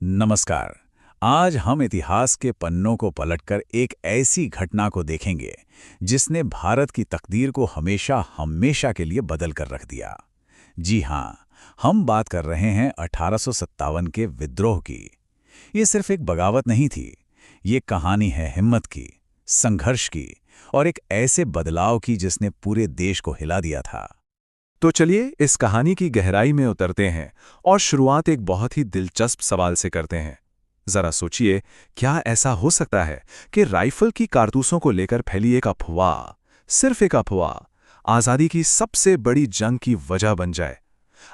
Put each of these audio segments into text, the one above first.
नमस्कार। आज हम इतिहास के पन्नों को पलटकर एक ऐसी घटना को देखेंगे जिसने भारत की तकदीर को हमेशा हमेशा के लिए बदल कर रख दिया। जी हाँ, हम बात कर रहे हैं 1857 के विद्रोह की। ये सिर्फ एक बगावत नहीं थी, ये कहानी है हिम्मत की, संघर्ष की और एक ऐसे बदलाव की जिसने पूरे देश को हिला दिया था। तो चलिए इस कहानी की गहराई में उतरते हैं और शुरुआत एक बहुत ही दिलचस्प सवाल से करते हैं। जरा सोचिए, क्या ऐसा हो सकता है कि राइफल की कारतूसों को लेकर फैली एक अफवाह, सिर्फ एक अफवाह, आज़ादी की सबसे बड़ी जंग की वजह बन जाए?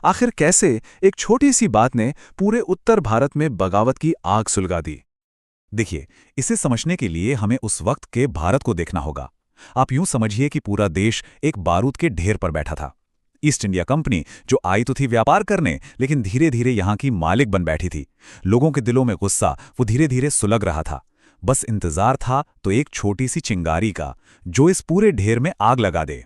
आखिर कैसे एक छोटी सी बात ने पूरे उत्तर भारत में बगावत की आग सुलगा दी? देखिए, इसे समझने के लिए हमें उस वक्त के भारत को देखना होगा। आप यूं समझिए कि पूरा देश एक बारूद के ढेर पर बैठा था। ईस्ट इंडिया कंपनी जो आई तो थी व्यापार करने, लेकिन धीरे धीरे यहां की मालिक बन बैठी थी। लोगों के दिलों में गुस्सा वो धीरे धीरे सुलग रहा था। बस इंतजार था तो एक छोटी सी चिंगारी का, जो इस पूरे ढेर में आग लगा दे।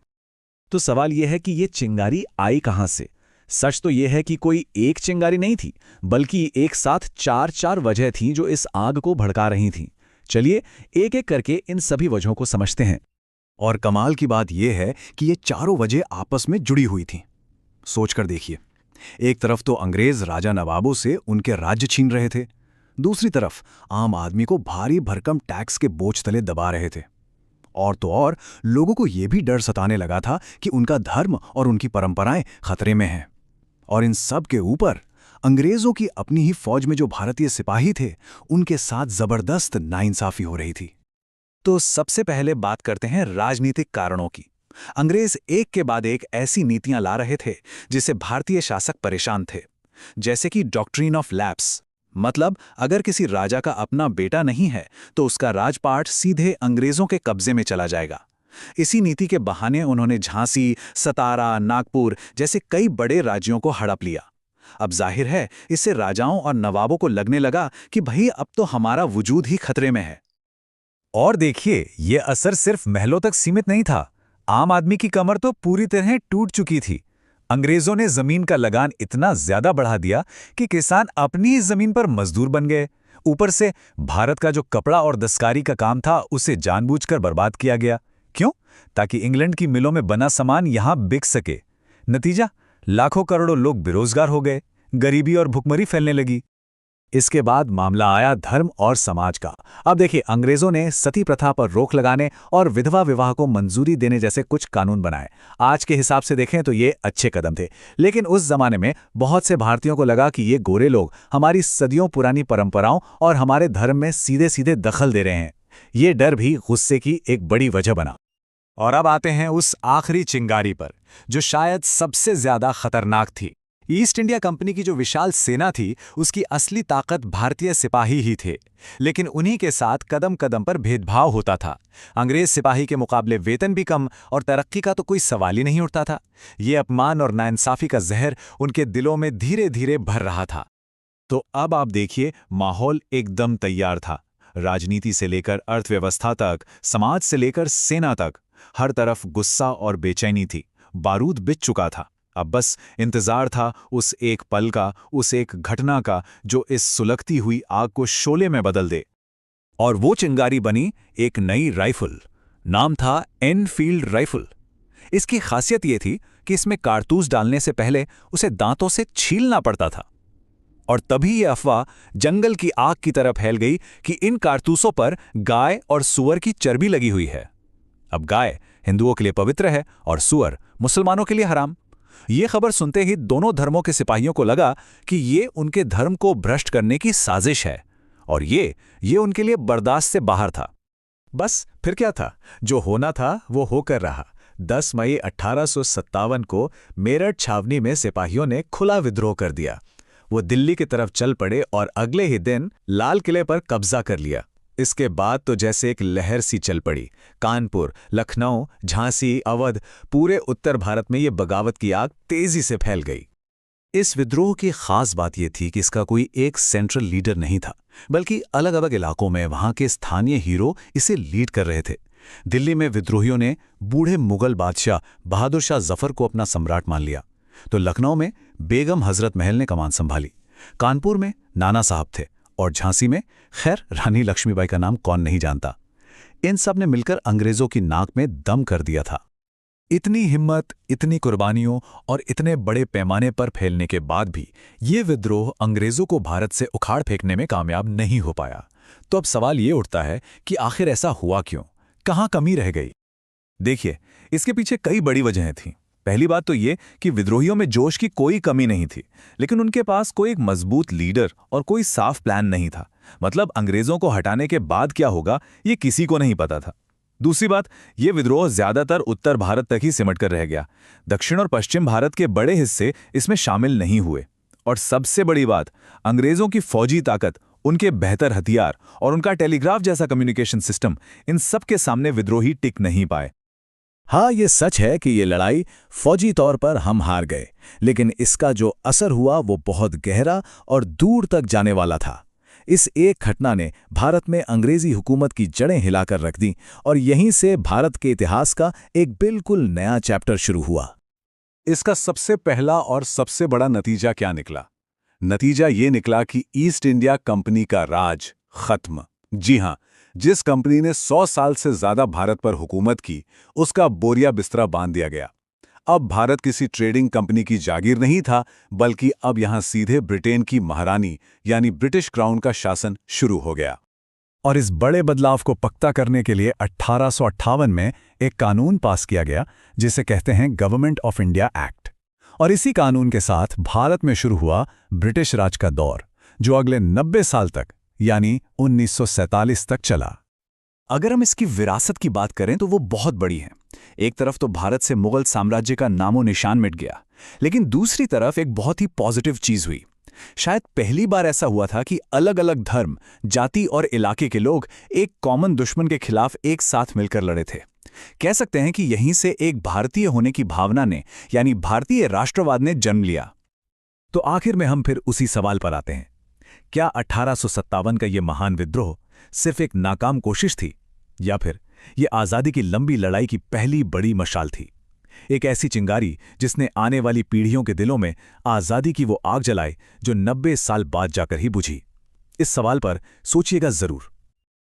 तो सवाल यह है कि ये चिंगारी आई कहां से? सच तो यह है कि कोई एक चिंगारी नहीं थी, बल्कि एक साथ चार चार वजह थीं जो इस आग को भड़का रही थीं। चलिए एक एक करके इन सभी वजहों को समझते हैं। और कमाल की बात यह है कि ये चारों वजह आपस में जुड़ी हुई थीं। सोचकर देखिए, एक तरफ तो अंग्रेज राजा नवाबों से उनके राज्य छीन रहे थे, दूसरी तरफ आम आदमी को भारी भरकम टैक्स के बोझ तले दबा रहे थे। और तो और लोगों को यह भी डर सताने लगा था कि उनका धर्म और उनकी परंपराएं खतरे में हैं। और इन सब के ऊपर अंग्रेजों की अपनी ही फौज में जो भारतीय सिपाही थे, उनके साथ जबरदस्त नाइंसाफी हो रही थी। तो सबसे पहले बात करते हैं राजनीतिक कारणों की। अंग्रेज एक के बाद एक ऐसी नीतियां ला रहे थे जिससे भारतीय शासक परेशान थे। जैसे कि डॉक्ट्रिन ऑफ लैप्स, मतलब अगर किसी राजा का अपना बेटा नहीं है तो उसका राजपाट सीधे अंग्रेजों के कब्जे में चला जाएगा। इसी नीति के बहाने उन्होंने झांसी, सतारा, नागपुर जैसे कई बड़े राज्यों को हड़प लिया। अब जाहिर है, इससे राजाओं और नवाबों को लगने लगा कि भाई अब तो हमारा वजूद ही खतरे में है। और देखिए, ये असर सिर्फ महलों तक सीमित नहीं था। आम आदमी की कमर तो पूरी तरह टूट चुकी थी। अंग्रेजों ने जमीन का लगान इतना ज्यादा बढ़ा दिया कि किसान अपनी ही जमीन पर मजदूर बन गए। ऊपर से भारत का जो कपड़ा और दस्तकारी का काम था, उसे जानबूझकर बर्बाद किया गया। क्यों? ताकि इंग्लैंड की मिलों में बना सामान यहां बिक सके। नतीजा, लाखों करोड़ों लोग बेरोजगार हो गए, गरीबी और भुखमरी फैलने लगी। इसके बाद मामला आया धर्म और समाज का। अब देखिए, अंग्रेजों ने सती प्रथा पर रोक लगाने और विधवा विवाह को मंजूरी देने जैसे कुछ कानून बनाए। आज के हिसाब से देखें तो ये अच्छे कदम थे, लेकिन उस जमाने में बहुत से भारतीयों को लगा कि ये गोरे लोग हमारी सदियों पुरानी परंपराओं और हमारे धर्म में सीधे सीधे दखल दे रहे हैं। ये डर भी गुस्से की एक बड़ी वजह बना। और अब आते हैं उस आखिरी चिंगारी पर, जो शायद सबसे ज्यादा खतरनाक थी। ईस्ट इंडिया कंपनी की जो विशाल सेना थी, उसकी असली ताकत भारतीय सिपाही ही थे। लेकिन उन्हीं के साथ कदम कदम पर भेदभाव होता था। अंग्रेज सिपाही के मुकाबले वेतन भी कम और तरक्की का तो कोई सवाल ही नहीं उठता था। ये अपमान और नाइंसाफी का जहर उनके दिलों में धीरे धीरे भर रहा था। तो अब आप देखिए, माहौल एकदम तैयार था। राजनीति से लेकर अर्थव्यवस्था तक, समाज से लेकर सेना तक, हर तरफ गुस्सा और बेचैनी थी। बारूद बिछ चुका था। अब बस इंतजार था उस एक पल का, उस एक घटना का, जो इस सुलगती हुई आग को शोले में बदल दे। और वो चिंगारी बनी एक नई राइफल। नाम था एनफील्ड राइफल। इसकी खासियत ये थी कि इसमें कारतूस डालने से पहले उसे दांतों से छीलना पड़ता था। और तभी ये अफवाह जंगल की आग की तरह फैल गई कि इन कारतूसों पर गाय और सुअर की चर्बी लगी हुई है। अब गाय हिंदुओं के लिए पवित्र है और सुअर मुसलमानों के लिए हराम। ये खबर सुनते ही दोनों धर्मों के सिपाहियों को लगा कि ये उनके धर्म को भ्रष्ट करने की साजिश है, और ये उनके लिए बर्दाश्त से बाहर था। बस फिर क्या था, जो होना था वो होकर रहा। 10 मई 1857 को मेरठ छावनी में सिपाहियों ने खुला विद्रोह कर दिया। वो दिल्ली की तरफ चल पड़े और अगले ही दिन लाल किले पर कब्जा कर लिया। इसके बाद तो जैसे एक लहर सी चल पड़ी। कानपुर, लखनऊ, झांसी, अवध, पूरे उत्तर भारत में ये बगावत की आग तेजी से फैल गई। इस विद्रोह की खास बात यह थी कि इसका कोई एक सेंट्रल लीडर नहीं था, बल्कि अलग अलग इलाकों में वहां के स्थानीय हीरो इसे लीड कर रहे थे। दिल्ली में विद्रोहियों ने बूढ़े मुगल बादशाह बहादुर शाह जफर को अपना सम्राट मान लिया, तो लखनऊ में बेगम हजरत महल ने कमान संभाली। कानपुर में नाना साहब थे और झांसी में खैर रानी लक्ष्मीबाई का नाम कौन नहीं जानता। इन सब ने मिलकर अंग्रेजों की नाक में दम कर दिया था। इतनी हिम्मत, इतनी कुर्बानियों और इतने बड़े पैमाने पर फैलने के बाद भी ये विद्रोह अंग्रेजों को भारत से उखाड़ फेंकने में कामयाब नहीं हो पाया। तो अब सवाल ये उठता है कि आखिर ऐसा हुआ क्यों, कहाँ कमी रह गई? देखिए, इसके पीछे कई बड़ी वजहें थीं। पहली बात तो ये कि विद्रोहियों में जोश की कोई कमी नहीं थी, लेकिन उनके पास कोई एक मजबूत लीडर और कोई साफ प्लान नहीं था। मतलब अंग्रेजों को हटाने के बाद क्या होगा ये किसी को नहीं पता था। दूसरी बात, ये विद्रोह ज्यादातर उत्तर भारत तक ही सिमट कर रह गया। दक्षिण और पश्चिम भारत के बड़े हिस्से इसमें शामिल नहीं हुए। और सबसे बड़ी बात, अंग्रेजों की फौजी ताकत, उनके बेहतर हथियार और उनका टेलीग्राफ जैसा कम्युनिकेशन सिस्टम, इन सब के सामने विद्रोही टिक नहीं पाए। हाँ, ये सच है कि ये लड़ाई फौजी तौर पर हम हार गए, लेकिन इसका जो असर हुआ वो बहुत गहरा और दूर तक जाने वाला था। इस एक घटना ने भारत में अंग्रेजी हुकूमत की जड़ें हिलाकर रख दी और यहीं से भारत के इतिहास का एक बिल्कुल नया चैप्टर शुरू हुआ। इसका सबसे पहला और सबसे बड़ा नतीजा क्या निकला? नतीजा ये निकला कि ईस्ट इंडिया कंपनी का राज खत्म। जी हां, जिस कंपनी ने 100 साल से ज्यादा भारत पर हुकूमत की, उसका बोरिया बिस्तरा बांध दिया गया। अब भारत किसी ट्रेडिंग कंपनी की जागीर नहीं था, बल्कि अब यहां सीधे ब्रिटेन की महारानी यानी ब्रिटिश क्राउन का शासन शुरू हो गया। और इस बड़े बदलाव को पक्का करने के लिए 1858 में एक कानून पास किया गया जिसे कहते हैं गवर्नमेंट ऑफ इंडिया एक्ट। और इसी कानून के साथ भारत में शुरू हुआ ब्रिटिश राज का दौर, जो अगले 90 साल तक यानी 1947 तक चला। अगर हम इसकी विरासत की बात करें तो वो बहुत बड़ी है। एक तरफ तो भारत से मुगल साम्राज्य का नामो निशान मिट गया, लेकिन दूसरी तरफ एक बहुत ही पॉजिटिव चीज हुई। शायद पहली बार ऐसा हुआ था कि अलग अलग धर्म, जाति और इलाके के लोग एक कॉमन दुश्मन के खिलाफ एक साथ मिलकर लड़े थे। कह सकते हैं कि यहीं से एक भारतीय होने की भावना ने यानी भारतीय राष्ट्रवाद ने जन्म लिया। तो आखिर में हम फिर उसी सवाल पर आते हैं, क्या 1857 का ये महान विद्रोह सिर्फ एक नाकाम कोशिश थी, या फिर ये आज़ादी की लंबी लड़ाई की पहली बड़ी मशाल थी? एक ऐसी चिंगारी जिसने आने वाली पीढ़ियों के दिलों में आज़ादी की वो आग जलाई जो 90 साल बाद जाकर ही बुझी। इस सवाल पर सोचिएगा जरूर।